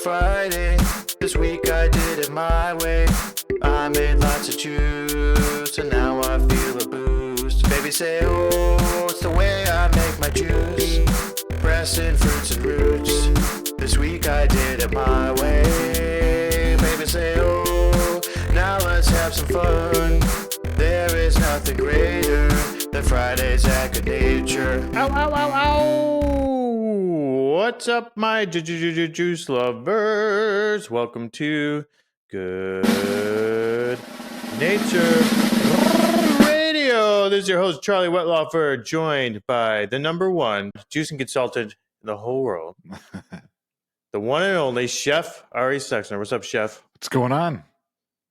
Friday. This week I did it my way. I made lots of juice and now I feel a boost. Baby say, oh, it's the way I make my juice. Pressing fruits and roots. This week I did it my way. Baby say, oh, now let's have some fun. There is nothing greater than Fridays at Good Nature. Ow, ow, ow, ow! What's up, my juice lovers? Welcome to Good Nature Radio. This is your host, Charlie Wetlaufer, joined by the number one juicing consultant in the whole world, the one and only Chef Ari Sexner. What's up, Chef? What's going on?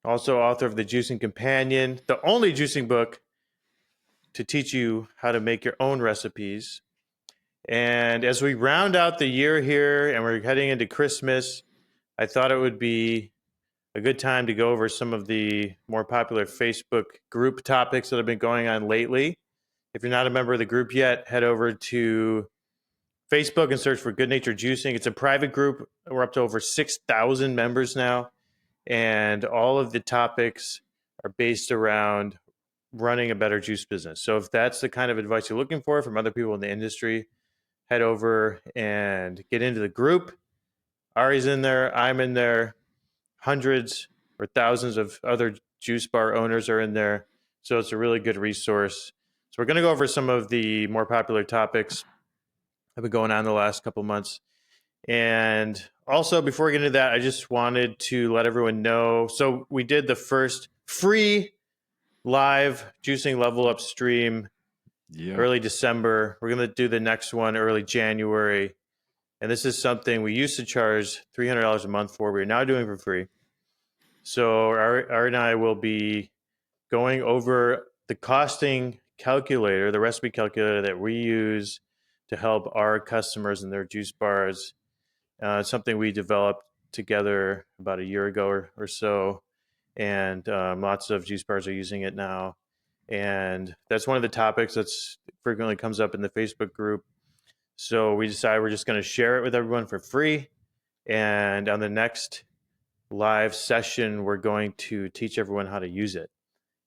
Also author of The Juicing Companion, the only juicing book to teach you how to make your own recipes. And as we round out the year here and we're heading into Christmas, I thought it would be a good time to go over some of the more popular Facebook group topics that have been going on lately. If you're not a member of the group yet, head over to Facebook and search for Good Nature Juicing. It's a private group. We're up to over 6,000 members now. And all of the topics are based around running a better juice business. So if that's the kind of advice you're looking for from other people in the industry, head over and get into the group. Ari's in there. I'm in there. Hundreds or thousands of other juice bar owners are in there. So it's a really good resource. So we're going to go over some of the more popular topics that have been going on the last couple months. And also, before we get into that, I just wanted to let everyone know. So we did the first free live juicing level up stream early December. We're going to do the next one early January. And this is something we used to charge $300 a month for. We're now doing for free. So Ari and I will be going over the costing calculator, the recipe calculator that we use to help our customers and their juice bars. It's something we developed together about a year ago or so, and lots of juice bars are using it now. And that's one of the topics that's frequently comes up in the Facebook group. So we decided we're just going to share it with everyone for free. And on the next live session, we're going to teach everyone how to use it.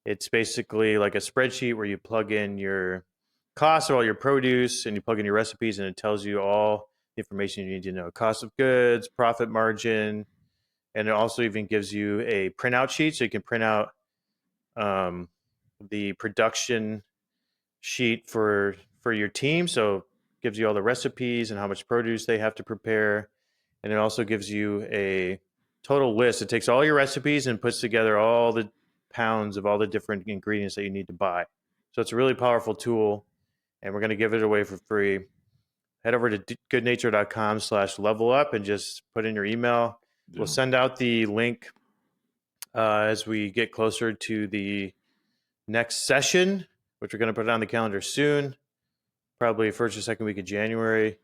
It's basically like a spreadsheet where you plug in your costs of all your produce and you plug in your recipes, and it tells you all information you need to know: cost of goods, profit margin, and it also even gives you a printout sheet, so you can print out the production sheet for your team. So it gives you all the recipes and how much produce they have to prepare, and it also gives you a total list. It takes all your recipes and puts together all the pounds of all the different ingredients that you need to buy. So it's a really powerful tool, and we're going to give it away for free. Head over to goodnature.com/level up and just put in your email. Yeah. We'll send out the link as we get closer to the next session, which we're going to put on the calendar soon, probably first or second week of January.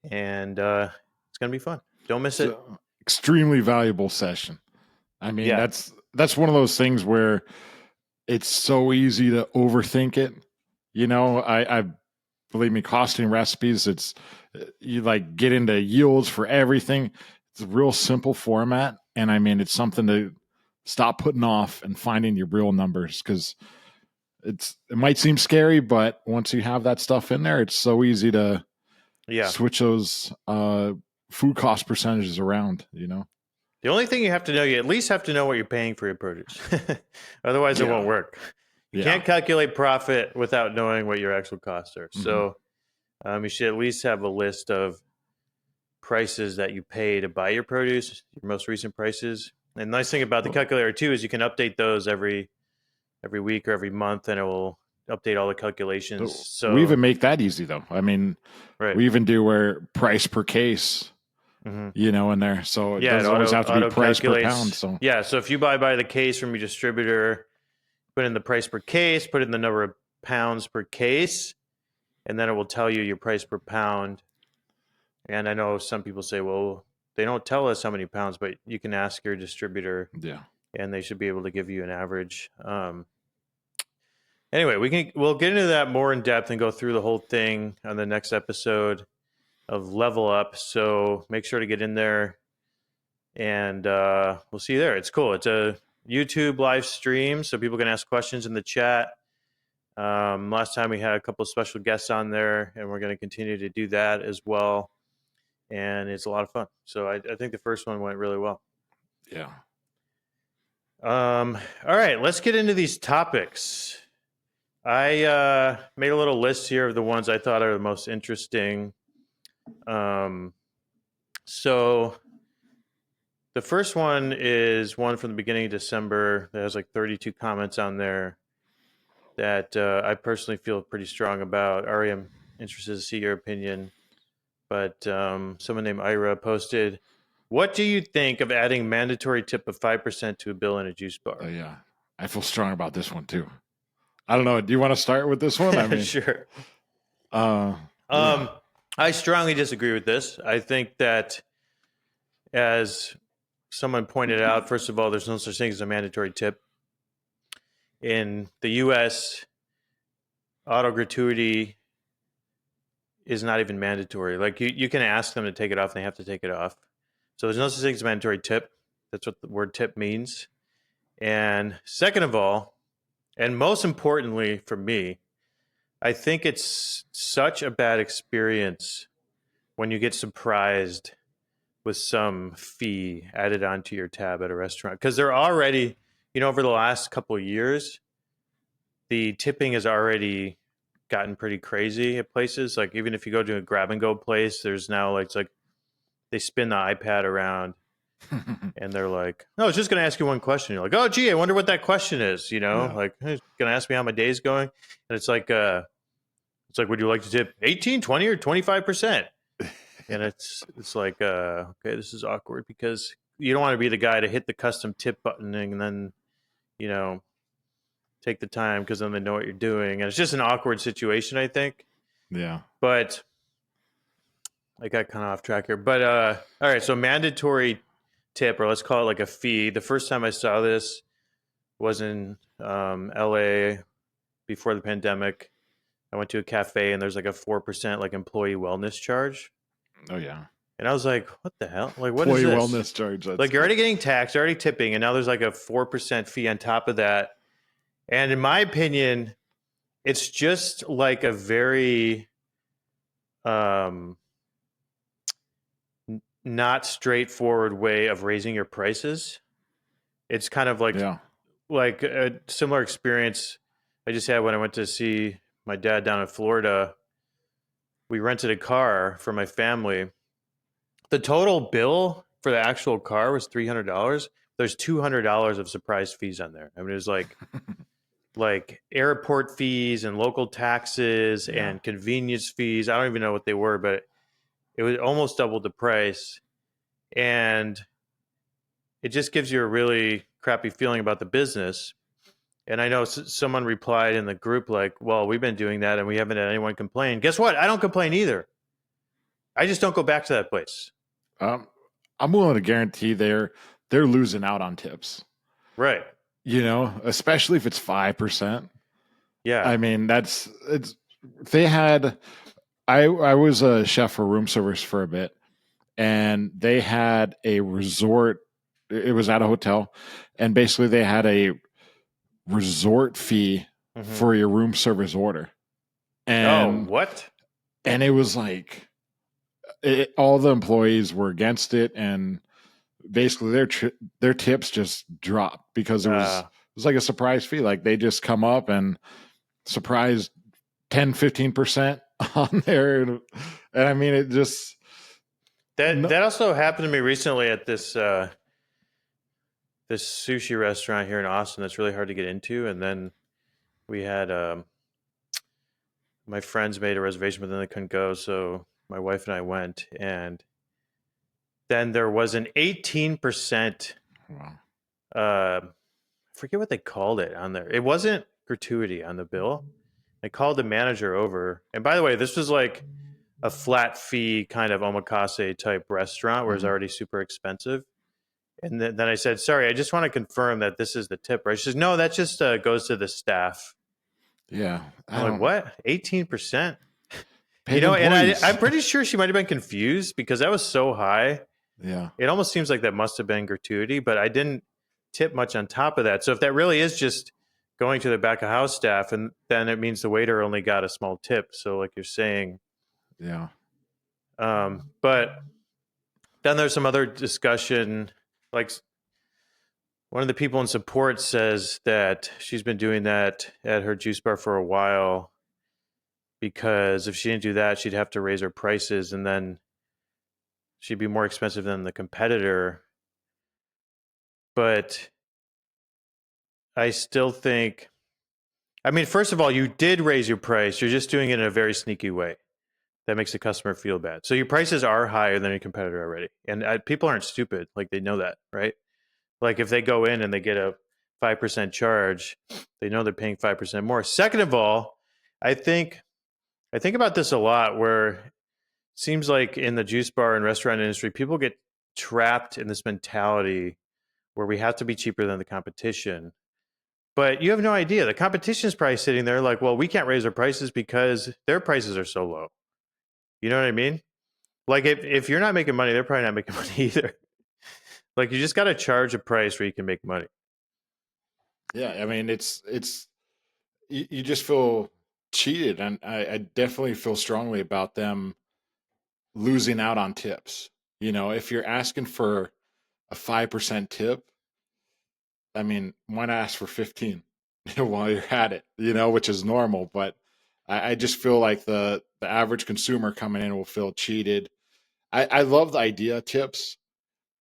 And it's going to be fun. Don't miss it. Extremely valuable session. I mean, that's one of those things where it's so easy to overthink it. You know, I believe me, costing recipes, it's you like get into yields for everything. It's a real simple format. And I mean, it's something to stop putting off and finding your real numbers, because it might seem scary, but once you have that stuff in there, it's so easy to switch those food cost percentages around, you know. The only thing you have to know, you at least have to know what you're paying for your produce. Otherwise, it won't work. You can't calculate profit without knowing what your actual costs are. Mm-hmm. So you should at least have a list of prices that you pay to buy your produce, your most recent prices. And the nice thing about the calculator, too, is you can update those every week or every month, and it will update all the calculations. So we even make that easy, though. I mean, we even do where price per case, you know, in there. So it doesn't always have to be price per pound. So so if you buy by the case from your distributor, put in the price per case, put in the number of pounds per case, and then it will tell you your price per pound. And I know some people say, well, they don't tell us how many pounds, but you can ask your distributor. Yeah. And they should be able to give you an average. Anyway, we'll get into that more in depth and go through the whole thing on the next episode of Level Up. So make sure to get in there And we'll see you there. It's cool. It's a YouTube live stream, so people can ask questions in the chat. Last time we had a couple of special guests on there, and we're going to continue to do that as well. And it's a lot of fun. So I think the first one went really well. Yeah. All right, let's get into these topics. I made a little list here of the ones I thought are the most interesting. So the first one is one from the beginning of December that has like 32 comments on there that I personally feel pretty strong about. Ari, I'm interested to see your opinion. But someone named Ira posted, "What do you think of adding mandatory tip of 5% to a bill in a juice bar?" Oh, yeah. I feel strong about this one too. I don't know. Do you want to start with this one? I mean, Sure. Yeah. I strongly disagree with this. I think that, as someone pointed out, first of all, there's no such thing as a mandatory tip. In the U.S., auto gratuity is not even mandatory. Like you can ask them to take it off, and they have to take it off. So there's no such thing as a mandatory tip. That's what the word tip means. And second of all, and most importantly for me, I think it's such a bad experience when you get surprised with some fee added onto your tab at a restaurant. Because they're already, over the last couple of years, the tipping has already gotten pretty crazy at places. Like even if you go to a grab and go place, there's now it's like they spin the iPad around and they're like, "No, I was just going to ask you one question." You're like, "Oh, gee, I wonder what that question is." Like, hey, going to ask me how my day's going, and it's like, would you like to tip 18, 20, or 25%? And it's like, okay, this is awkward because you don't want to be the guy to hit the custom tip button and then, take the time because then they know what you're doing. And it's just an awkward situation, I think. Yeah. But I got kind of off track here. But all right, so mandatory tip, or let's call it like a fee. The first time I saw this was in LA before the pandemic. I went to a cafe and there's like a 4% like employee wellness charge. Oh, yeah. And I was like, what the hell? Like, what employee is this? Wellness charge. Like, you're already getting taxed, you're already tipping, and now there's like a 4% fee on top of that. And in my opinion, it's just like a very not straightforward way of raising your prices. It's kind of like a similar experience I just had when I went to see my dad down in Florida. We rented a car for my family. The total bill for the actual car was $300. There's $200 of surprise fees on there. I mean, it was like airport fees and local taxes and convenience fees. I don't even know what they were, but it was almost double the price. And it just gives you a really crappy feeling about the business. And I know someone replied in the group like, well, we've been doing that and we haven't had anyone complain. Guess what? I don't complain either. I just don't go back to that place. I'm willing to guarantee they're losing out on tips. Right. Especially if it's 5%. Yeah. I mean, I was a chef for room service for a bit, and they had a resort. It was at a hotel, and basically they had a resort fee for your room service order. And what? And it was like all the employees were against it, and basically their tips just dropped because it was like a surprise fee. Like they just come up and surprise 10-15% on there, and I mean it just that also happened to me recently at this this sushi restaurant here in Austin that's really hard to get into. And then we had my friends made a reservation, but then they couldn't go, so my wife and I went, and then there was an 18%. I forget what they called it on there. It wasn't gratuity on the bill. They called the manager over, and by the way, this was like a flat fee kind of omakase type restaurant where it's already super expensive. And then I said, sorry, I just want to confirm that this is the tip, right? She says, no, that just goes to the staff. Yeah. I'm like, what? 18%? And I'm pretty sure she might have been confused because that was so high. Yeah. It almost seems like that must have been gratuity, but I didn't tip much on top of that. So if that really is just going to the back of house staff, and then it means the waiter only got a small tip. So like you're saying, Yeah. but then there's some other discussion, like one of the people in support says that she's been doing that at her juice bar for a while because if she didn't do that, she'd have to raise her prices and then she'd be more expensive than the competitor. But I still think, I mean, first of all, you did raise your price. You're just doing it in a very sneaky way that makes the customer feel bad. So your prices are higher than your competitor already. And people aren't stupid. Like they know that, right? Like if they go in and they get a 5% charge, they know they're paying 5% more. Second of all, I think about this a lot where it seems like in the juice bar and restaurant industry, people get trapped in this mentality where we have to be cheaper than the competition. But you have no idea. The competition is probably sitting there like, well, we can't raise our prices because their prices are so low. You know what I mean? Like if you're not making money, they're probably not making money either. Like you just got to charge a price where you can make money. Yeah. I mean, it's you just feel cheated, and I definitely feel strongly about them losing out on tips. You know, if you're asking for a 5% tip, I mean, why not ask for 15 while you're at it, you know, which is normal. But I just feel like the average consumer coming in will feel cheated. I love the idea of tips,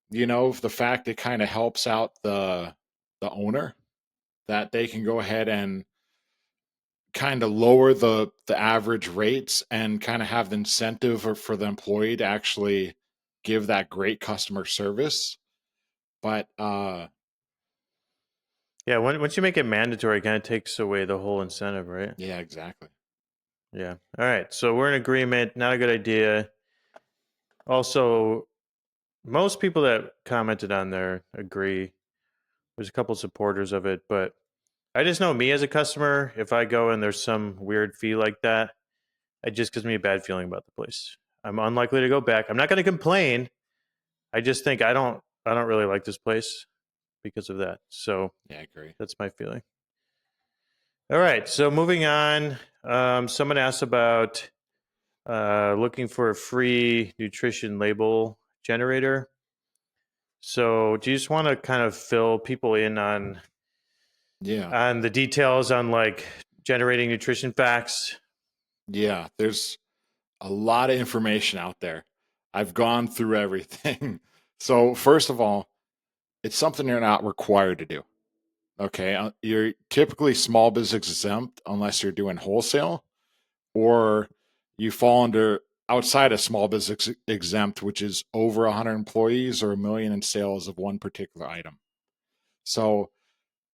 you know, the fact it kind of helps out the owner, that they can go ahead and kind of lower the average rates and kind of have the incentive for the employee to actually give that great customer service. But Yeah, once you make it mandatory, it kind of takes away the whole incentive, right? yeah, exactly. Yeah. All right. So we're in agreement. Not a good idea. Also, most people that commented on there agree. There's a couple supporters of it, but I just know me as a customer, if I go and there's some weird fee like that, it just gives me a bad feeling about the place. I'm unlikely to go back. I'm not going to complain. I just think I don't really like this place because of that. So Yeah, I agree. that's my feeling. All right. So moving on, someone asked about looking for a free nutrition label generator. So do you just want to kind of fill people in Yeah. on the details on like generating nutrition facts? Yeah, there's a lot of information out there. I've gone through everything. So, first of all, it's something you're not required to do. Okay. You're typically small business exempt unless you're doing wholesale, or you fall under outside of small business exempt, which is over 100 employees or a million in sales of one particular item. So,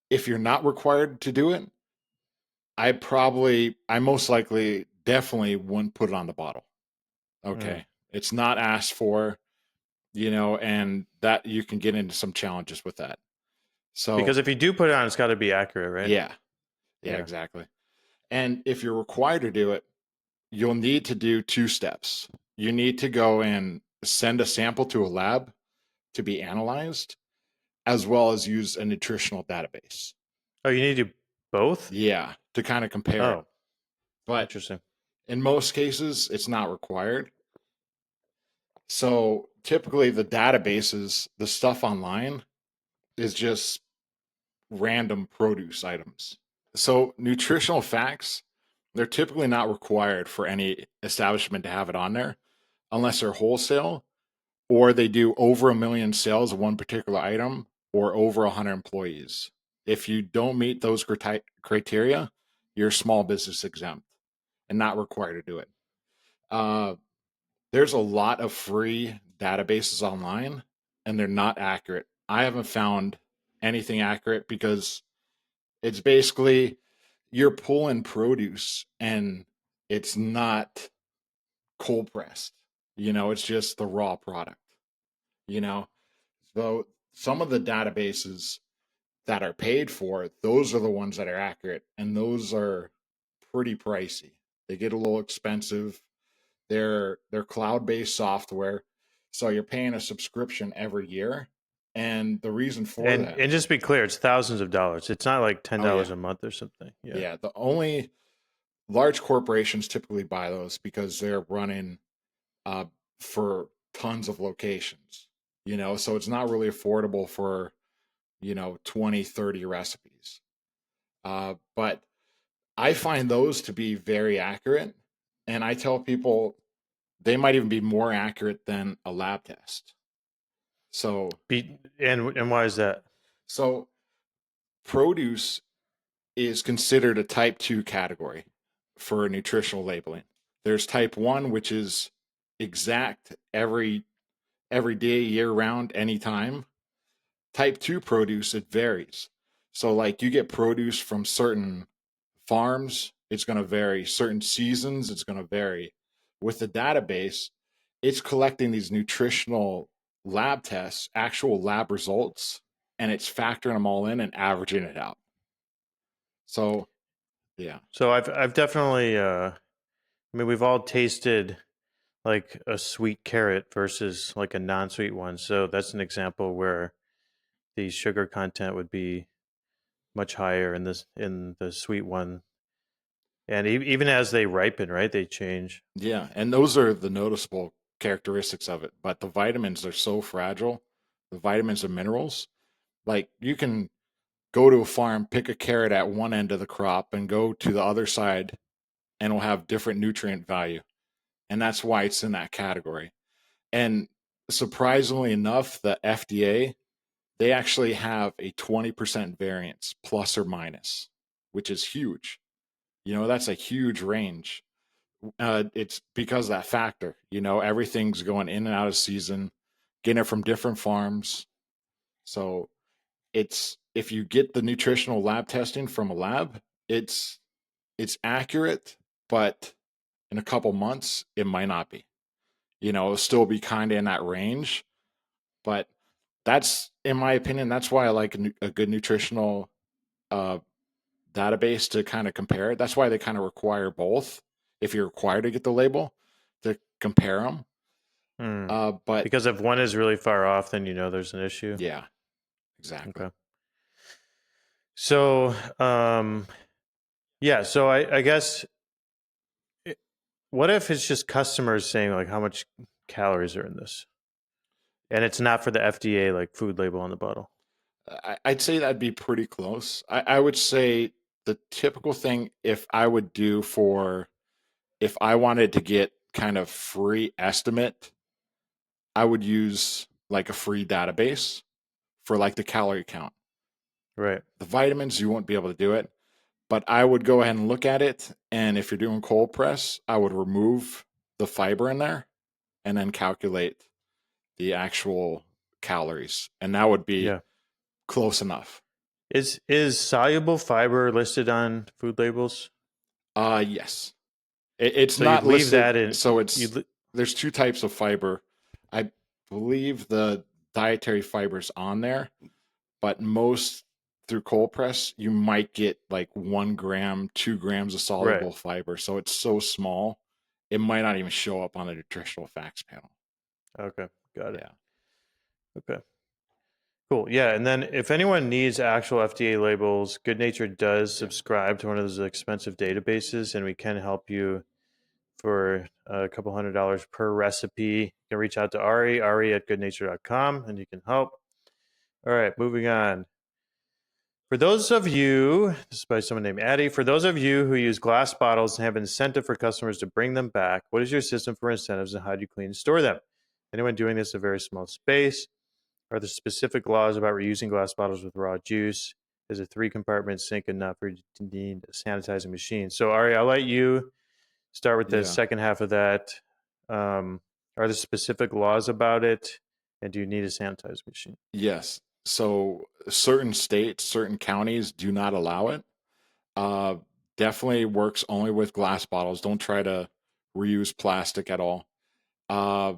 if you're not required to do it, I most likely definitely wouldn't put it on the bottle. Mm. Okay. It's not asked for, you know, and that you can get into some challenges with that. So, Because if you do put it on, it's got to be accurate, right? yeah. Yeah, Yeah. exactly. And if you're required to do it, you'll need to do two steps. You need to go and send a sample to a lab to be analyzed, as well as use a nutritional database. Oh, you need to do both? Yeah, to kind of compare it. Oh, But interesting. in most cases, it's not required. So typically, the databases, the stuff online, is just random produce items. So nutritional facts, they're typically not required for any establishment to have it on there unless they're wholesale, or they do over a million sales of one particular item, or over 100 employees. If you don't meet those criteria, you're small business exempt and not required to do it. Uh, there's a lot of free databases online, and they're not accurate. I haven't found anything accurate because it's basically you're pulling produce and it's not cold pressed. You know, it's just the raw product, you know. So some of the databases that are paid for, those are the ones that are accurate, and those are pretty pricey. They get a little expensive. They're cloud-based software. So you're paying a subscription every year. And the reason for And that, and just be clear, it's thousands of dollars. It's not like oh $10 yeah, a month or something. Yeah. yeah, the only large corporations typically buy those because they're running uh, for tons of locations, so it's not really affordable for, 20, 30 recipes. But I find those to be very accurate. And I tell people they might even be more accurate than a lab test. So, And why is that? so produce is considered a type 2 category for nutritional labeling. There's type 1, which is exact every day, year round, anytime. Type 2 produce, it varies. So like you get produce from certain farms, it's going to vary. Certain seasons, it's going to vary. With the database, it's collecting these nutritional lab tests, actual lab results, and it's factoring them all in and averaging it out. So, yeah. So I've definitely I mean we've all tasted like a sweet carrot versus like a non-sweet one. So that's an example where the sugar content would be much higher in the sweet one. And even as they ripen, right, they change. Yeah, and those are the noticeable characteristics of it. But the vitamins are so fragile. The vitamins and minerals, like you can go to a farm, pick a carrot at one end of the crop, and go to the other side, and it'll have different nutrient value. And that's why it's in that category. And surprisingly enough, the FDA, they actually have a 20% variance, plus or minus, which is huge. That's a huge range. It's because of that factor. Everything's going in and out of season, getting it from different farms. So it's if you get the nutritional lab testing from a lab, it's accurate, but in a couple months it might not be. It'll still be kind of in that range, but that's, in my opinion, that's why I like a good nutritional uh, database to kind of compare it. That's why they kind of require both. If you're required to get the label to compare them, Hmm. but Because if one is really far off, then you know there's an issue. yeah, exactly. Okay. So, yeah. So I guess what if it's just customers saying like how much calories are in this, and it's not for the FDA like food label on the bottle? I'd say that'd be pretty close. I would say the typical thing if I wanted to get kind of free estimate, I would use like a free database for like the calorie count. Right. The vitamins, you won't be able to do it, but I would go ahead and look at it. And if you're doing cold press, I would remove the fiber in there and then calculate the actual calories. And that would be Yeah. close enough. Is soluble fiber listed on food labels? Yes. It's So you'd not leave listed. that in. So You there's two types of fiber. I believe the dietary fiber's on there, but most through cold press, you might get like 1 gram, 2 grams of right. soluble fiber. So it's so small, it might not even show up on the nutritional facts panel. Okay. Got it. Yeah. Okay. Cool. Yeah. And then if anyone needs actual FDA labels, Good Nature does Yeah. subscribe to one of those expensive databases, and we can help you for a couple $100 per recipe. You can reach out to Ari at goodnature.com, and you can help. All right. Moving on. For those of you, this is by someone named Addie, for those of you who use glass bottles and have incentive for customers to bring them back, what is your system for incentives and how do you clean and store them? Anyone doing this in a very small space? Are there specific laws about reusing glass bottles with raw juice? Is a 3-compartment sink enough or do you need a sanitizing machine? So, Ari, I'll let you start with the Yeah. second half of that. Are there specific laws about it? And do you need a sanitizing machine? Yes. So certain states, certain counties do not allow it. Uh, Definitely works only with glass bottles. Don't try to reuse plastic at all. Uh,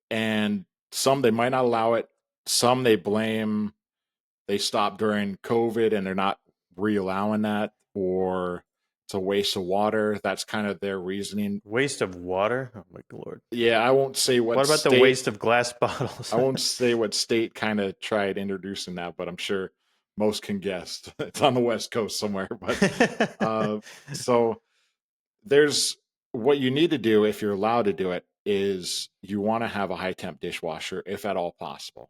and some they might not allow it. Some they stopped during COVID and they're not re-allowing that, or It's a waste of water. That's kind of their reasoning. Waste of water? Oh my lord. Yeah, I won't say What about the waste of glass bottles? I won't say what state kind of tried introducing that, but I'm sure most can guess. It's on the West Coast somewhere. But so there's what you need to do if you're allowed to do it is you want to have a high temp dishwasher if at all possible.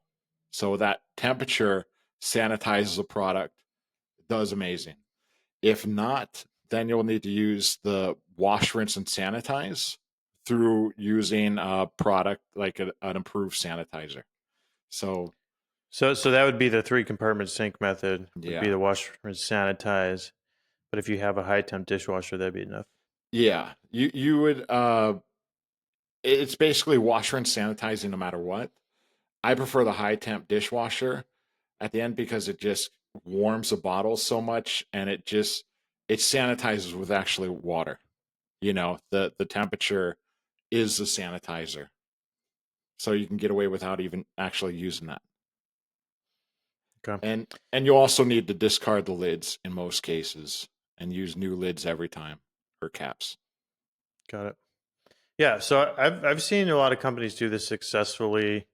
So that temperature sanitizes the product, does amazing. If not, then you'll need to use the wash, rinse, and sanitize through using a product like an improved sanitizer. So that would be the 3-compartment sink method. Would yeah, be the wash, rinse, sanitize. But if you have a high temp dishwasher, that'd be enough. yeah, you would. It's basically wash, rinse, sanitizing no matter what. I prefer the high temp dishwasher at the end because it just warms the bottle so much, and it sanitizes with actually water. You know, the temperature is the sanitizer, so you can get away without even actually using that. Okay. And you also need to discard the lids in most cases and use new lids every time, or caps. Got it. Yeah, so I've seen a lot of companies do this successfully,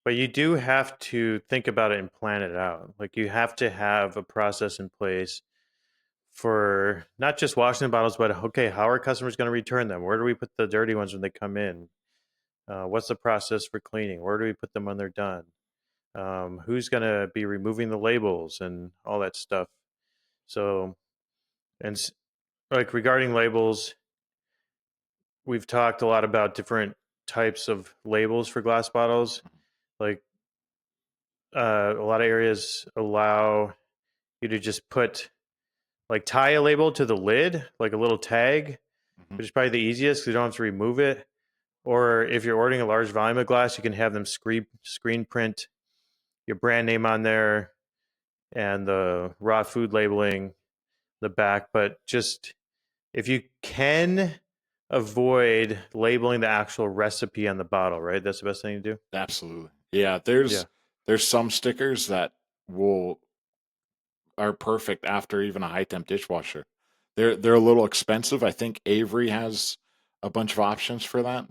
but you do have to think about it and plan it out. Like you have to have a process in place for not just washing the bottles, but okay, how are customers going to return them? Where do we put the dirty ones when they come in? What's the process for cleaning? Where do we put them when they're done? Who's going to be removing the labels and all that stuff? So, and like regarding labels, we've talked a lot about different types of labels for glass bottles. Like a lot of areas allow you to just tie a label to the lid, like a little tag, Mm-hmm. which is probably the easiest because you don't have to remove it. Or if you're ordering a large volume of glass, you can have them screen print your brand name on there and the raw food labeling the back. But just if you can avoid labeling the actual recipe on the bottle, right? That's the best thing to do. Absolutely. Yeah, Yeah. there's some stickers that are perfect after even a high temp dishwasher. They're a little expensive. I think Avery has a bunch of options for that.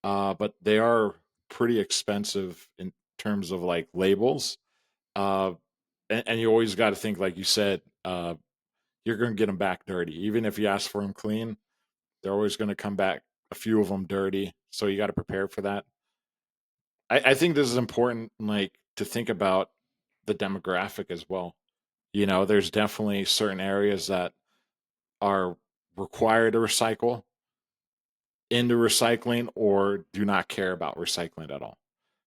But they are pretty expensive in terms of like labels. And you always got to think, like you said, you're going to get them back dirty. Even if you ask for them clean, they're always going to come back a few of them dirty. So you got to prepare for that. I think this is important, like to think about the demographic as well. You know, there's definitely certain areas that are required to recycle into recycling or do not care about recycling at all.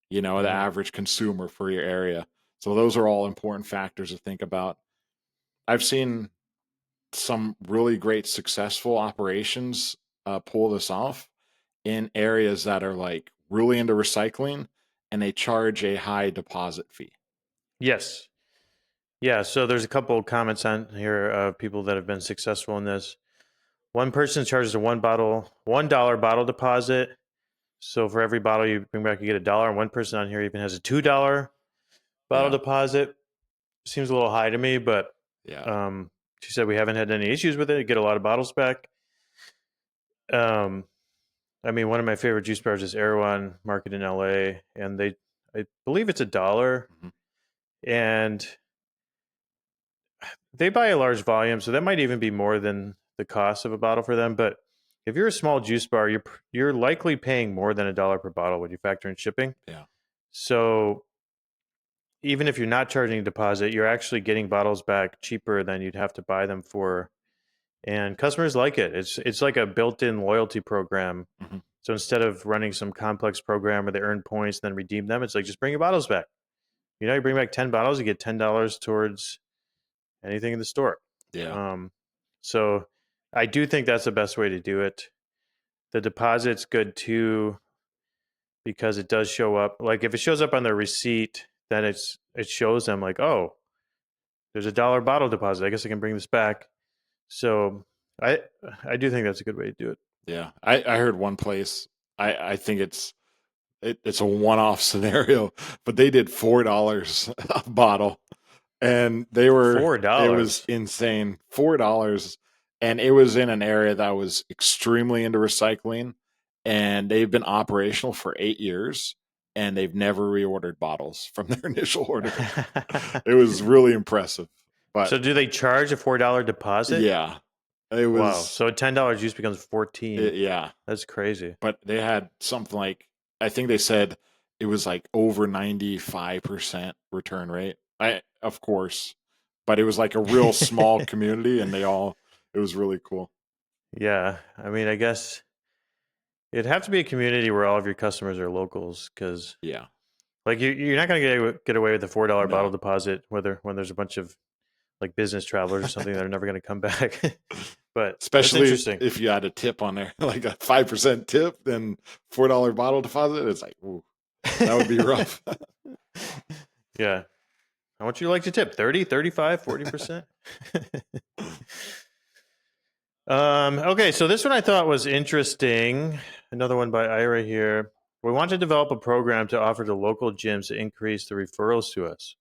You know, the average consumer for your area. So those are all important factors to think about. I've seen some really great successful operations pull this off in areas that are like really into recycling and they charge a high deposit fee. Yes. Yeah. So there's a couple of comments on here of people that have been successful in this. One person charges a $1 bottle deposit. So for every bottle you bring back, you get $1. And one person on here even has a $2 bottle deposit. Seems a little high to me, but Yeah. she said we haven't had any issues with it. You get a lot of bottles back. I mean, one of my favorite juice bars is Erewhon Market in LA, and I believe it's $1, Mm-hmm. and they buy a large volume, so that might even be more than the cost of a bottle for them. But if you're a small juice bar, you're likely paying more than $1 per bottle when you factor in shipping. Yeah. So even if you're not charging a deposit, you're actually getting bottles back cheaper than you'd have to buy them for. And customers like it. It's like a built-in loyalty program. Mm-hmm. So instead of running some complex program where they earn points and then redeem them, it's like just bring your bottles back. You know, you bring back 10 bottles, you get $10 towards anything in the store. Yeah. So I do think that's the best way to do it. The deposit's good too because it does show up. Like if it shows up on their receipt, then it shows them like, oh, there's $1 bottle deposit. I guess I can bring this back. So I do think that's a good way to do it. Yeah. I heard one place, I think it's a one-off scenario, but they did $4 a bottle, and it was $4. insane. $4, And it was in an area that was extremely into recycling, and they've been operational for 8 years, and they've never reordered bottles from their initial order. It was really impressive. But So do they charge a $4 deposit? yeah, it was. Wow. So a $10 juice becomes 14. Yeah. That's crazy. But they had something like, I think they said it was like over 95% return rate. Of course, but it was like a real small community, and it was really cool. Yeah. I mean, I guess it'd have to be a community where all of your customers are locals, because Yeah. like you're not going to get away with a $4 No. bottle deposit when there's a bunch of like business travelers or something that are never going to come back. But Especially that's interesting. if you had a tip on there, like a 5% tip, then $4 bottle deposit. It's like, ooh, that would be rough. Yeah. How much you like to tip? 30, 35, 40%? Okay, so this one I thought was interesting. Another one by Ira here. We want to develop a program to offer to local gyms to increase the referrals to us.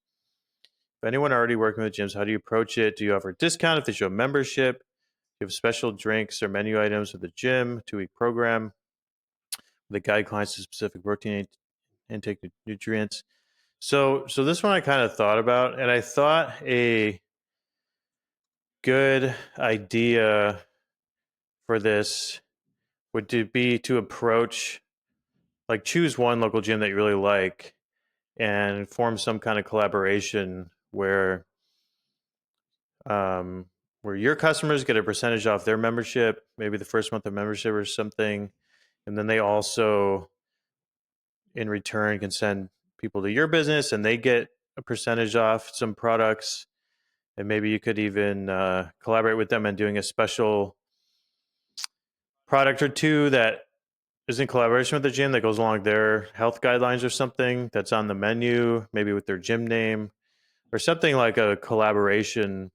If anyone already working with gyms, how do you approach it? Do you offer a discount if they show membership? Do you have special drinks or menu items for the gym, 2-week program? The guide clients to specific protein intake nutrients. So this one I kind of thought about, and I thought a good idea for this would be to approach, like, choose one local gym that you really like and form some kind of collaboration where your customers get a percentage off their membership, maybe the first month of membership or something, and then they also in return can send people to your business and they get a percentage off some products. And maybe you could even collaborate with them and doing a special product or two that is in collaboration with the gym that goes along their health guidelines or something that's on the menu, maybe with their gym name or something, like a collaboration,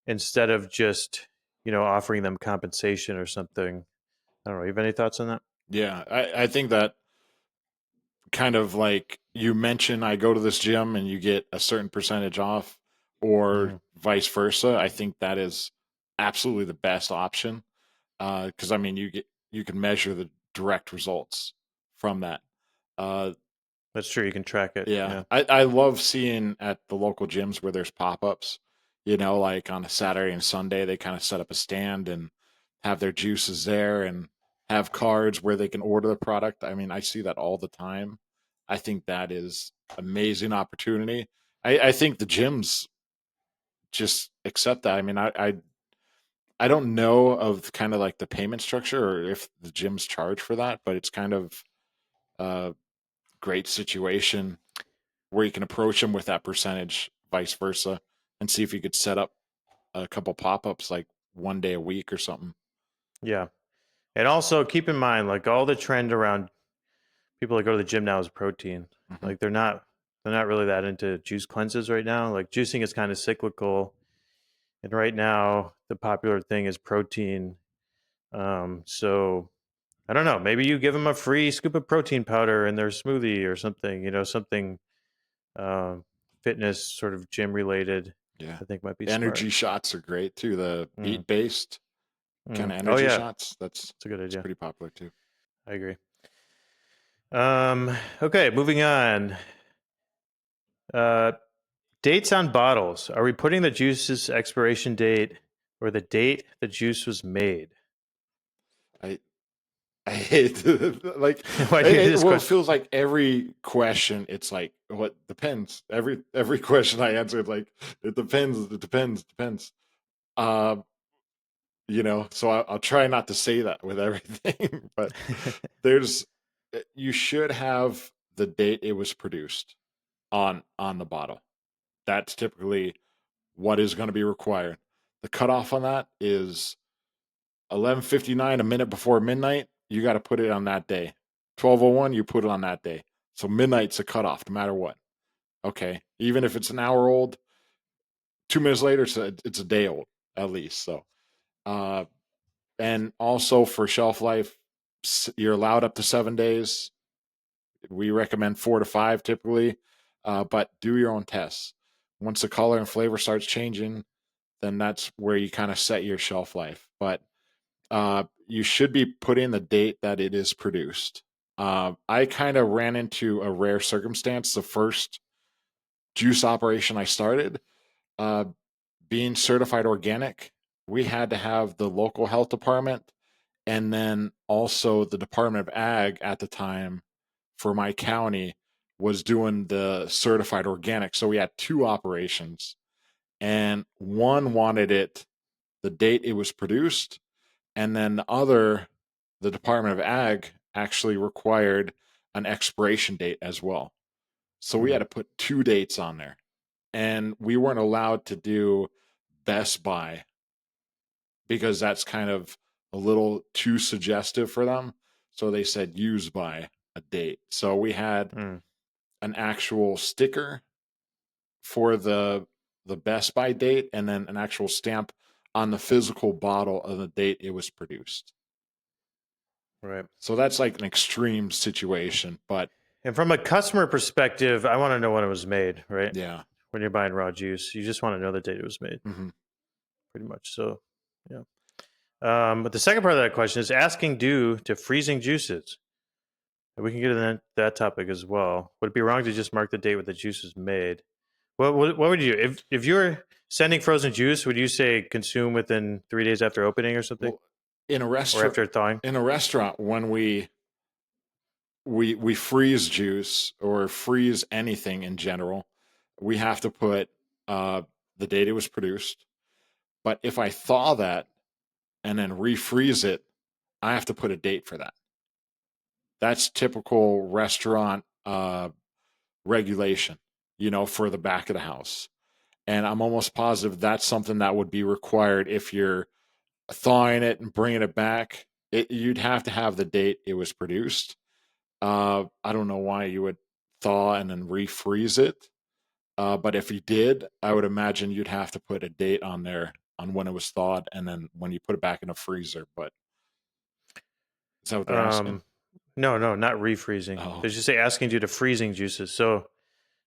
instead of just, offering them compensation or something. I don't know. You have any thoughts on that? Yeah. I think that kind of like you mentioned, I go to this gym and you get a certain percentage off, or vice versa. I think that is absolutely the best option. Because I mean, you can measure the direct results from that. Uh, That's true. You can track it. yeah, I love seeing at the local gyms where there's pop-ups. Like on a Saturday and Sunday, they kind of set up a stand and have their juices there and have cards where they can order the product. I mean, I see that all the time. I think that is amazing opportunity. I think the gyms just accept that. I mean, I don't know of kind of like the payment structure or if the gyms charge for that, but it's kind of a great situation where you can approach them with that percentage, vice versa, and see if you could set up a couple pop-ups like one day a week or something. Yeah. And also keep in mind, like, all the trend around people that go to the gym now is protein. Mm-hmm. Like, they're not really that into juice cleanses right now. Like, juicing is kind of cyclical. And right now the popular thing is protein. So I don't know, maybe you give them a free scoop of protein powder in their smoothie or something, something fitness sort of gym related. Yeah. I think might be Energy smart. shots are great too. The beet-based kind of Oh energy yeah, shots. That's a good it's idea. pretty popular too. I agree. Okay, moving on. Uh, Dates on bottles. Are we putting the juice's expiration date or the date the juice was made? I hate like Why do you hate this it question? feels like every question it's like what depends. Every question I answer it's like it depends. Uh so I'll try not to say that with everything, but there's you should have the date it was produced on the bottle. That's typically what is going to be required. The cutoff on that is 11:59, a minute before midnight. You got to put it on that day. 12:01, you put it on that day. So midnight's a cutoff, no matter what. Okay, even if it's an hour old, 2 minutes later, it's a day old at least. So, and also for shelf life, you're allowed up to 7 days. We recommend 4 to 5 typically, but do your own tests. Once the color and flavor starts changing, then that's where you kind of set your shelf life. But you should be putting the date that it is produced. I kind of ran into a rare circumstance. The first juice operation I started, uh, being certified organic, we had to have the local health department and then also the Department of Ag at the time for my county was doing the certified organic. So we had two operations, and one wanted it the date it was produced, and then the other, the Department of Ag, actually required an expiration date as well. So we had to put two dates on there, and we weren't allowed to do Best Buy because that's kind of a little too suggestive for them. So they said use by a date. So we had an actual sticker for the Best Buy date, and then an actual stamp on the physical bottle of the date it was produced. Right. So that's like an extreme situation, but And from a customer perspective, I want to know when it was made, right? yeah. When you're buying raw juice, you just want to know the date it was made, Mm-hmm. pretty much. So, yeah. But the second part of that question is asking due to freezing juices. We can get into that topic as well. Would it be wrong to just mark the date when the juice is made? What would you do if you're sending frozen juice? Would you say consume within 3 days after opening or something, Well, in a or restaurant, after thawing? when we freeze juice or freeze anything in general, we have to put the date it was produced. But if I thaw that and then refreeze it, I have to put a date for that. That's typical restaurant regulation, for the back of the house. And I'm almost positive that's something that would be required if you're thawing it and bringing it back. You'd have to have the date it was produced. I don't know why you would thaw and then refreeze it. But if you did, I would imagine you'd have to put a date on there on when it was thawed and then when you put it back in a freezer. But is that what they're asking? No, not refreezing. Oh. They just say asking due to freezing juices. So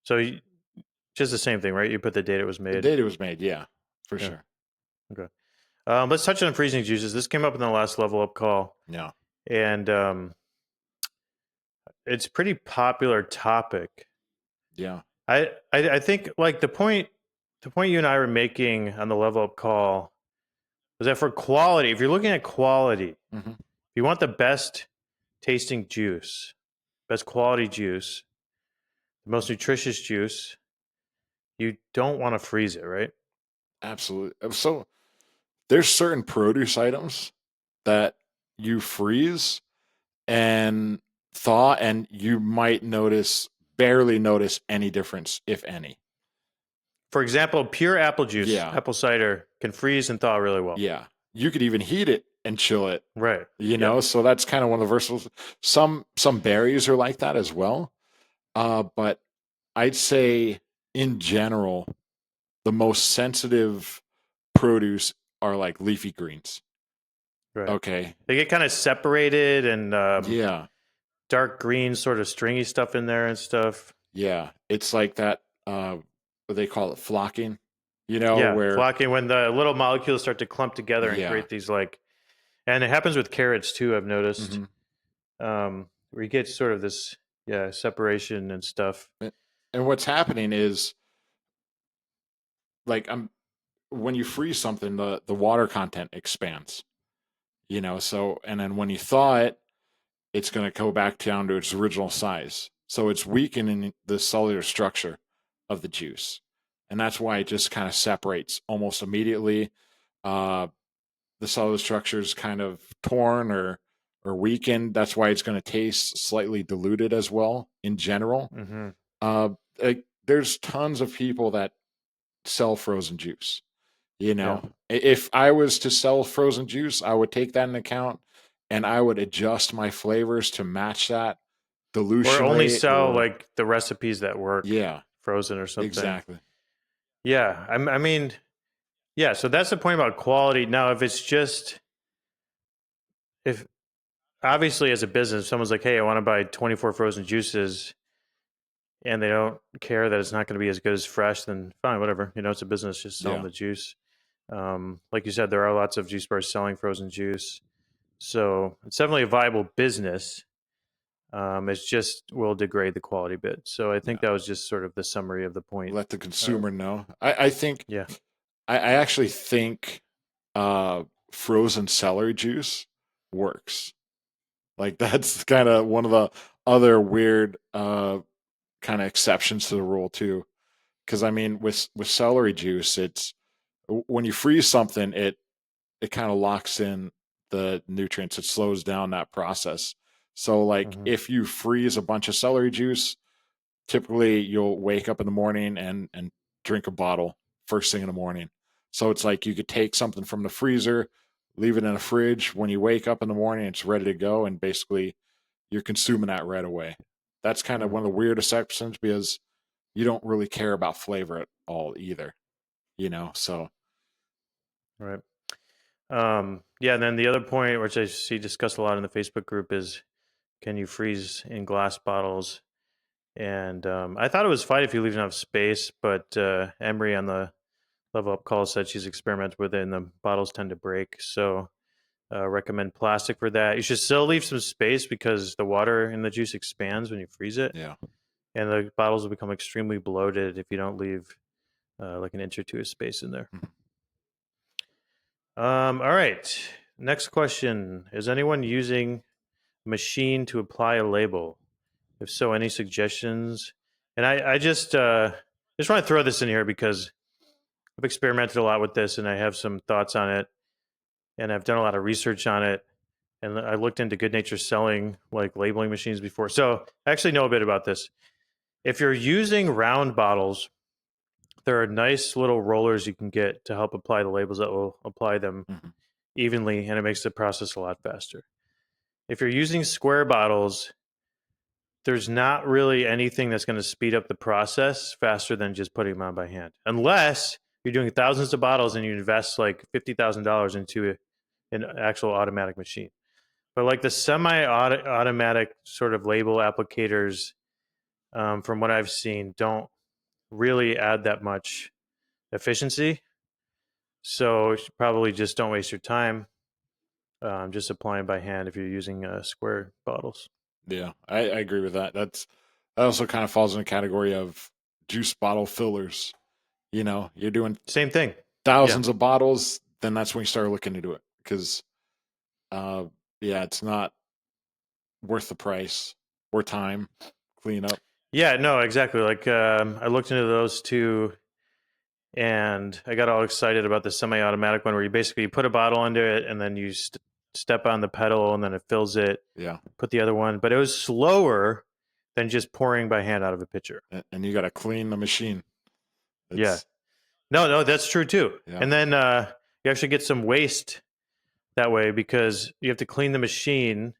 just the same thing, right? You put the date it was The made. date it was made, yeah, for Yeah. sure. Okay. Let's touch on freezing juices. This came up in the last level up call. Yeah. And it's a pretty popular topic. Yeah. I think like the point you and I were making on the level up call was that for quality, if you're looking at quality, Mm-hmm. if you want the best tasting juice, best quality juice, the most nutritious juice, you don't want to freeze it, right? Absolutely. So there's certain produce items that you freeze and thaw, and you might barely notice any difference, if any. For example, pure apple juice, Yeah. apple cider can freeze and thaw really well. Yeah. You could even heat it and chill it. Right. So that's kind of one of the versatile. Some berries are like that as well. But I'd say in general, the most sensitive produce are like leafy greens. Right. Okay. They get kind of separated and Yeah. dark green, sort of stringy stuff in there and stuff. Yeah. It's like that, what they call it, flocking, where flocking, when the little molecules start to clump together and Yeah. create these and it happens with carrots too, I've noticed. Where you get sort of this separation and stuff. And what's happening is like when you freeze something, the water content expands. So and then when you thaw it, it's going to go back down to its original size. So it's weakening the cellular structure of the juice. And that's why it just kind of separates almost immediately. The cellular structure is kind of torn or weakened. That's why it's going to taste slightly diluted as well in general. There's tons of people that sell frozen juice. If I was to sell frozen juice, I would take that into account and I would adjust my flavors to match that dilution or only rate, sell like the recipes that work frozen or something. Exactly. Yeah. I mean, yeah. So that's the point about quality. Now, if obviously as a business, someone's like, hey, I want to buy 24 frozen juices and they don't care that it's not going to be as good as fresh, then fine, whatever. It's a business, just selling the juice. Like you said, there are lots of juice bars selling frozen juice, so it's definitely a viable business. It's just will degrade the quality a bit. So I think Yeah. that was just sort of the summary of the point. Let the consumer know. I think Yeah. I actually think frozen celery juice works. Like that's kind of one of the other weird kind of exceptions to the rule too. Because I mean, with celery juice, it's when you freeze something, it kind of locks in the nutrients. It slows down that process. So like Hmm. if you freeze a bunch of celery juice, typically you'll wake up in the morning and drink a bottle first thing in the morning. So it's like you could take something from the freezer, leave it in a fridge. When you wake up in the morning, it's ready to go, and basically you're consuming that right away. That's kind of Mm, one of the weirdest exceptions because you don't really care about flavor at all either, you know? So, right. Yeah. And then the other point, which I see discussed a lot in the Facebook group, is can you freeze in glass bottles? And I thought it was fine if you leave enough space, but Emery on the Level Up call said she's experimented with it, and the bottles tend to break. So recommend plastic for that. You should still leave some space because the water in the juice expands when you freeze it, yeah. and the bottles will become extremely bloated if you don't leave like an inch or two of space in there. Mhm. All right. Next question: is anyone using a machine to apply a label? If so, any suggestions? And I just want to throw this in here because I've experimented a lot with this, and I have some thoughts on it, and I've done a lot of research on it, and I looked into Good Nature selling like labeling machines before, so I actually know a bit about this. If you're using round bottles, there are nice little rollers you can get to help apply the labels that will apply them Mhm. evenly, and it makes the process a lot faster. If you're using square bottles, there's not really anything that's going to speed up the process faster than just putting them on by hand, unless you're doing thousands of bottles and you invest like $50,000 into an actual automatic machine. But like the semi-automatic sort of label applicators, from what I've seen, don't really add that much efficiency. So you should probably just don't waste your time just applying by hand if you're using square bottles. Yeah, I agree with that. That also kind of falls in the category of juice bottle fillers. You know, you're doing Same thing. Yeah. thousands of bottles, then that's when you start looking into it because, uh, yeah, it's not worth the price or time. Clean up. Yeah, no, exactly. Like I looked into those two, and I got all excited about the semi-automatic one, where you basically put a bottle under it, and then you step on the pedal, and then it fills it. Yeah, Put the other one, but it was slower than just pouring by hand out of a pitcher. and you got to clean the machine. Yeah, It's no, that's true too. yeah, And then you actually get some waste that way because you have to clean the machine,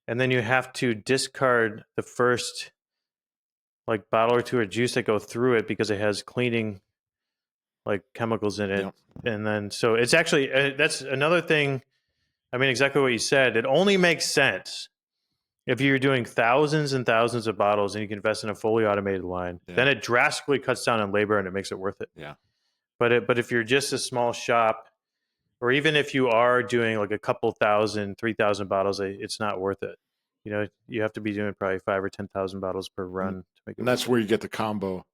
and then you have to discard the first like bottle or two of juice that go through it because it has cleaning like chemicals in it. yeah, And then so it's actually that's another thing. I mean, exactly what you said. It only makes sense if you're doing thousands and thousands of bottles and you can invest in a fully automated line. yeah, Then it drastically cuts down on labor and it makes it worth it. yeah. But if you're just a small shop, or even if you are doing like a couple thousand, 3,000 bottles, it's not worth it. You know, you have to be doing probably 5 or 10,000 bottles per And, run to make it and worth that's it. where you get the combo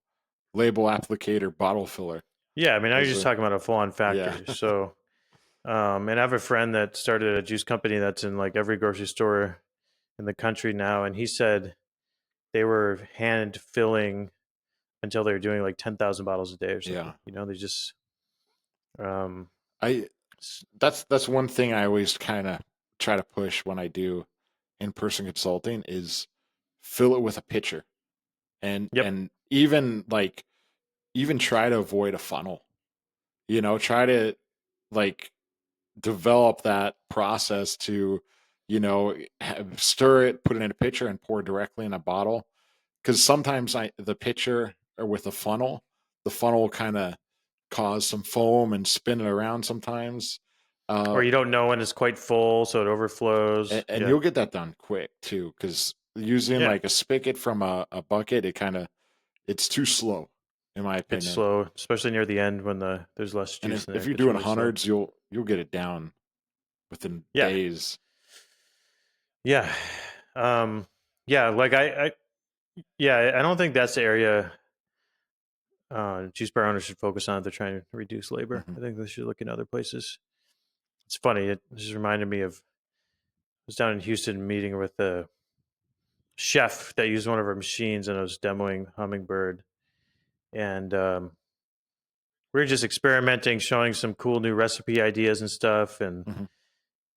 label applicator bottle filler. Yeah, I mean, now you're Those just are talking about a full-on yeah, factory. So, and I have a friend that started a juice company that's in like every grocery store in the country now, and he said they were hand filling until they were doing like 10,000 bottles a day or something. yeah. You know, they just, um, I that's one thing I always kind of try to push when I do in-person consulting is fill it with a pitcher yep. and even like even try to avoid a funnel. You know, try to like develop that process to, you know, stir it, put it in a pitcher, and pour directly in a bottle. Because sometimes the pitcher or with a funnel, the funnel will kind of cause some foam and spin it around sometimes. Or Uh, you don't know when it's quite full, so it overflows. and Yeah. you'll get that done quick too, because using Yeah. like a spigot from a bucket, it's too slow. in my It's opinion. slow, especially near the end when there's less And juice in there. if It you're gets doing really slow. hundreds, you'll get it down within Yeah. days. Yeah. Yeah. Like I don't think that's the area juice bar owners should focus on if they're trying to reduce labor. Mhm. I think they should look in other places. It's funny. It just reminded me of, I was down in Houston meeting with a chef that used one of our machines, and I was demoing Hummingbird. And we were just experimenting, showing some cool new recipe ideas and stuff. Mhm.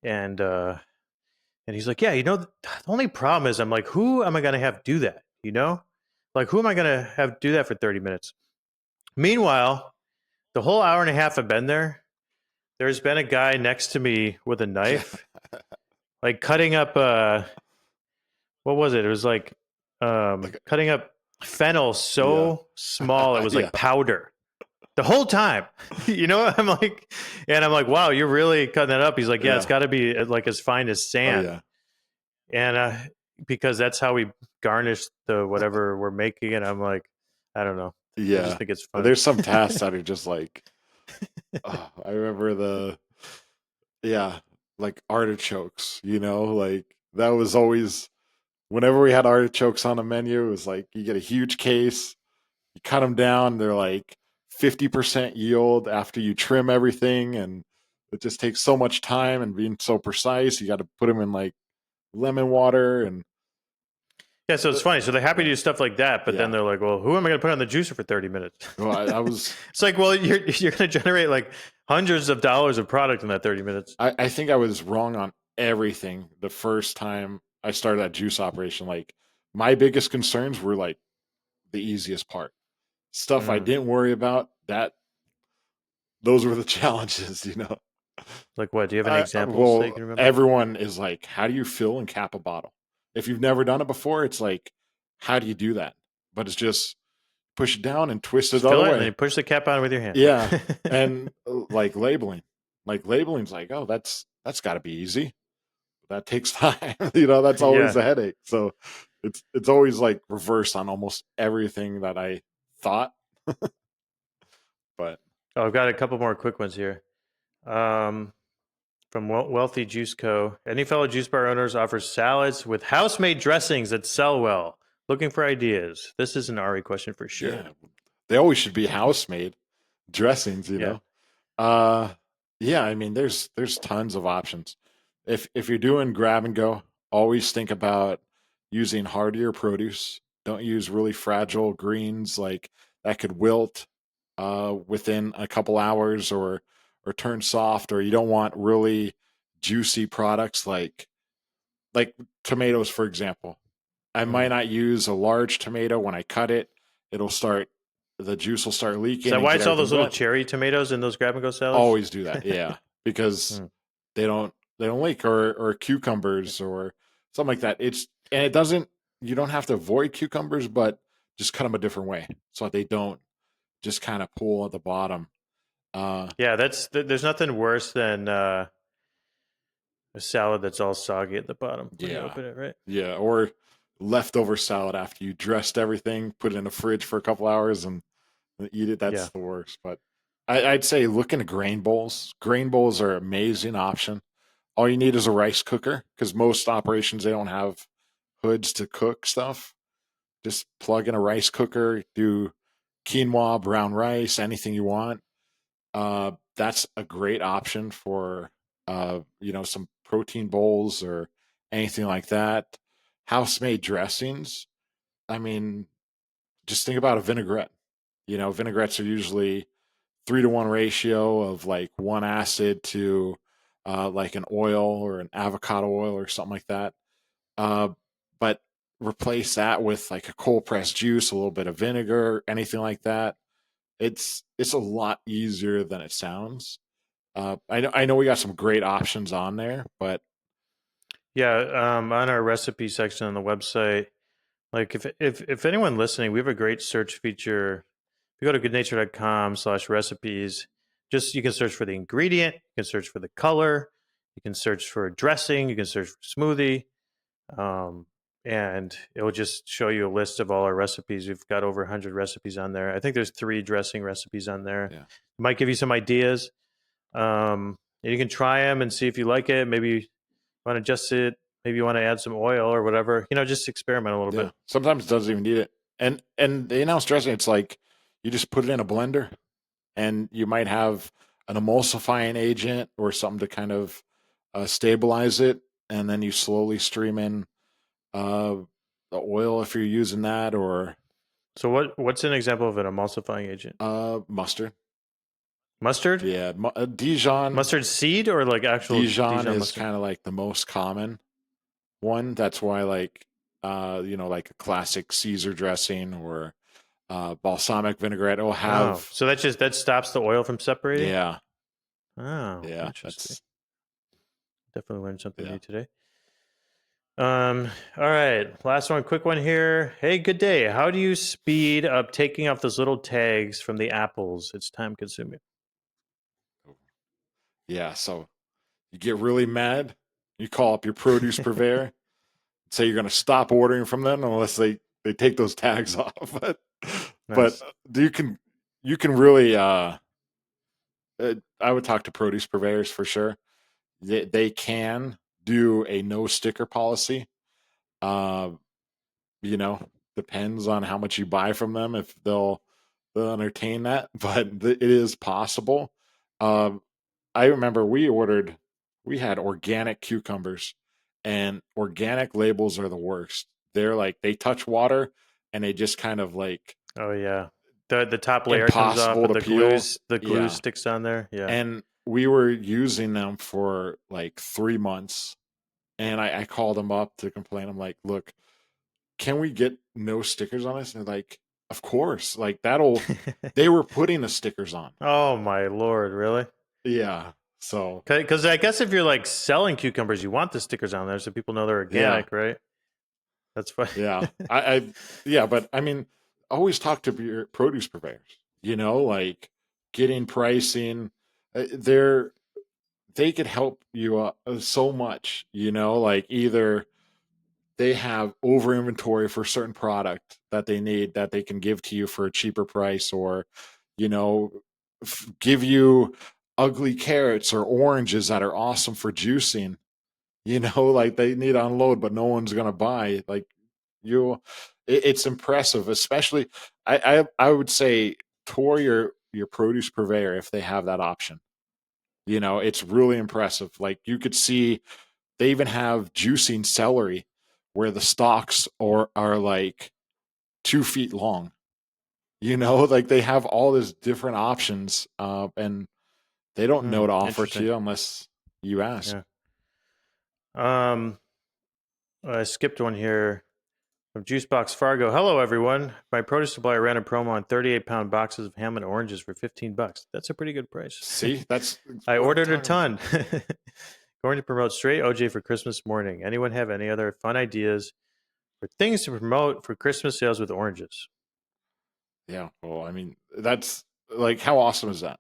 And and he's like, yeah, the only problem is, I'm like, who am I going to have do that? Like, who am I going to have do that for 30 minutes? Meanwhile, the whole hour and a half I've been there, there's been a guy next to me with a Yeah. knife, like cutting up, what was it? It was like Like, cutting up fennel yeah. so small it was Yeah. like powder the whole time. I'm like, wow, you're really cutting that up. He's like, yeah, it's Yeah. got to be like as fine as Oh, sand. yeah. And because that's how we garnish the whatever we're making. And I'm like, I don't know. I just Yeah. think it's But funny. there's some tasks that are just like, oh, I remember like artichokes, like that was always, whenever we had artichokes on the menu, it was like you get a huge case, you cut them down, they're like 50% yield after you trim everything. And it just takes so much time and being so precise. You got to put them in like lemon water and Yeah, so it's funny. So they're happy to yeah. do stuff like that, but then Yeah. they're like, well, who am I going to put on the juicer for 30 minutes? Well, I was, It's like, well, you're going to generate like hundreds of dollars of product in that 30 minutes. I think I was wrong on everything the first time I started that juice operation. Like my biggest concerns were like the easiest part. Stuff I Mm. didn't worry about, those were the challenges. Like what? Do you have any examples that you Well, can remember? everyone is like, how do you fill and cap a bottle? If you've never done it before, it's like, how do you do that? But it's just push it down and twist it Just the other fill it and then way. you push the cap on with your hand. Yeah. And like labeling's like, oh, that's got to be easy. That takes time. That's always Yeah. a headache. So it's always like reverse on almost everything that I thought. But Oh, I've got a couple more quick ones here. From Wealthy Juice Co. Any fellow juice bar owners offers salads with house-made dressings that sell well. Looking for ideas. This is an Ari question for sure. yeah, they always should be house made dressings. Yeah. Uh, yeah. I mean, there's tons of options. If you're doing grab and go, always think about using hardier produce. Don't use really fragile greens like that could wilt within a couple hours or turn soft, or you don't want really juicy products like tomatoes, for example. I might Mm. not use a large tomato. When I cut it, the juice will start Is leaking that and why get it's all those everything little wet. cherry tomatoes in those grab and go salads? Always do that, yeah, because Mm. they don't leak, or cucumbers or something like that. And it doesn't. You don't have to avoid cucumbers, but just cut them a different way so that they don't just kind of pool at the bottom. Yeah, there's nothing worse than a salad that's all soggy at the bottom when you Yeah, open it, right? yeah, or leftover salad after you dressed everything, put it in the fridge for a couple hours, and eat it. Yeah. That's the worst. But I'd say look into grain bowls. Grain bowls are an amazing option. All you need is a rice cooker because most operations they don't have hoods to cook stuff. Just plug in a rice cooker, do quinoa, brown rice, anything you want. That's a great option for some protein bowls or anything like that. House made dressings. I mean, just think about a vinaigrette. Vinaigrettes are usually 3-to-1 ratio of like one acid to like an oil or an avocado oil or something like that. But replace that with like a cold pressed juice, a little bit of vinegar, anything like that. It's a lot easier than it sounds. I know we got some great options on there, but Yeah, on our recipe section on the website, like if anyone listening, we have a great search feature. If you go to goodnature.com/recipes, just you can search for the ingredient, you can search for the color, you can search for dressing, you can search for smoothie. and it will just show you a list of all our recipes. We've got over 100 recipes on there. I think there's 3 dressing recipes on there. Yeah. It might give you some ideas. And you can try them and see if you like it. Maybe you want to adjust it. Maybe you want to add some oil or whatever. Just experiment a little Yeah. bit. Sometimes it doesn't even need it. And the in-house dressing, it's like you just put it in a blender, and you might have an emulsifying agent or something to kind of stabilize it, and then you slowly stream in uh, the oil if you're using that, or So what's an example of an emulsifying agent? mustard. Mustard? Yeah, Dijon. Mustard seed or like actual Dijon Dijon is mustard? kind of like the most common one. That's why, like, like a classic Caesar dressing or balsamic vinaigrette will Oh, have. so that stops the oil from separating? Yeah, Oh, yeah, interesting. that's Definitely learned something yeah. new today. All right, last one, quick one here. Hey, good day. How do you speed up taking off those little tags from the apples? It's time consuming. Yeah, so you get really mad. You call up your produce purveyor, say you're going to stop ordering from them unless they take those tags off. But Nice. you can really I would talk to produce purveyors for sure. They can do a no sticker policy. Uh, you know, depends on how much you buy from them if they'll entertain that, but it is possible. Um, I remember we had organic cucumbers, and organic labels are the worst. They're like they touch water and they just kind of like Oh yeah. The top layer comes off, impossible but to peel. the glue Yeah. sticks on there. Yeah. And we were using them for like 3 months, and I called them up to complain. I'm like, look, can we get no stickers on this? And they're like, of course. Like they were putting the stickers on. Oh my lord, really? Yeah. So Because I guess if you're like selling cucumbers, you want the stickers on there so people know they're yeah. organic, right? That's fine. Yeah. Yeah, but I mean, always talk to your produce purveyors, like getting pricing. They could help you so much, like either they have over inventory for certain product that they need that they can give to you for a cheaper price, or you know give you ugly carrots or oranges that are awesome for juicing, like they need to unload but no one's going to buy, like you it's impressive, especially I would say tour your produce purveyor if they have that option. It's really impressive. Like you could see they even have juicing celery where the stalks are like 2 feet long. Like they have all these different options, and they don't know to offer to Interesting. you unless you ask. Yeah. Um, I skipped one here from Juicebox Fargo. Hello, everyone. My produce supplier ran a promo on 38-pound boxes of ham and oranges for $15. That's a pretty good price. See, that's I what I'm ordered a talking about. ton. Going to promote straight OJ for Christmas morning. Anyone have any other fun ideas for things to promote for Christmas sales with oranges? Yeah, well, I mean, that's like how awesome is that?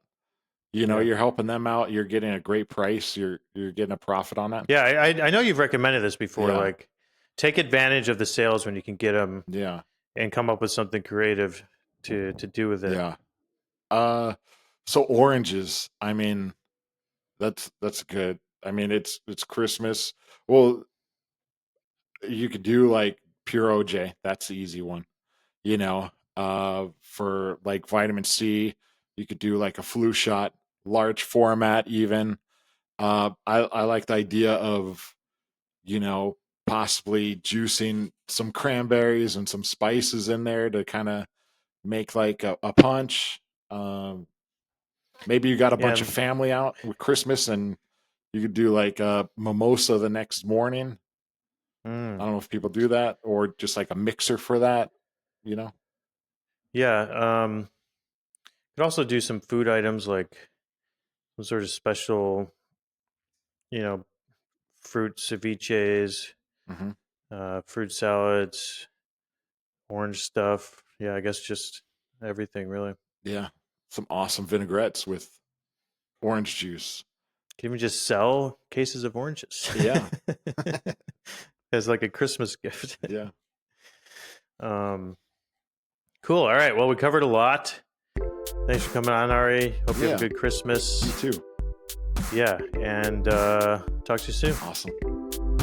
Yeah. You're helping them out. You're getting a great price. You're getting a profit on that. Yeah, I know you've recommended this before. Yeah, Like, take advantage of the sales when you can get them, yeah, and come up with something creative to do with it. yeah. Uh, so oranges. I mean, that's good. I mean, it's Christmas. Well, you could do like pure OJ. That's the easy one. For like vitamin C, you could do like a flu shot, large format even. I like the idea of, you know, possibly juicing some cranberries and some spices in there to kind of make like a punch. Um, Maybe you got a bunch Yeah. of family out with Christmas and you could do like a mimosa the next morning. I Mm. don't know if people do that or just like a mixer for that, you know? Yeah. Could also do some food items like some sort of special, you know, fruit ceviches, Hmm. fruit salads, orange stuff. Yeah, I guess just everything really. Yeah. Some awesome vinaigrettes with orange juice. Can even just sell cases of oranges. Yeah. as like a Christmas gift. Yeah. Cool. All right. Well, we covered a lot. Thanks for coming on, Ari. Hope you have a good Christmas. You too. Yeah. And talk to you soon. Awesome.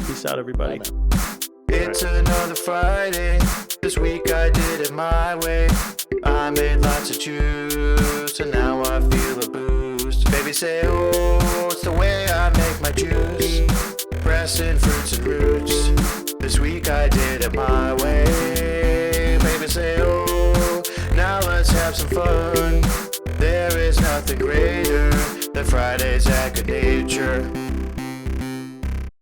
Peace out, everybody. Bye, It's another Friday. This week I did it my way. I made lots of juice, and now I feel a boost. Baby say, oh, it's the way I make my juice. Pressing fruits and roots. This week I did it my way. Baby say, oh, now let's have some fun. There is nothing greater than Friday's at Good Nature.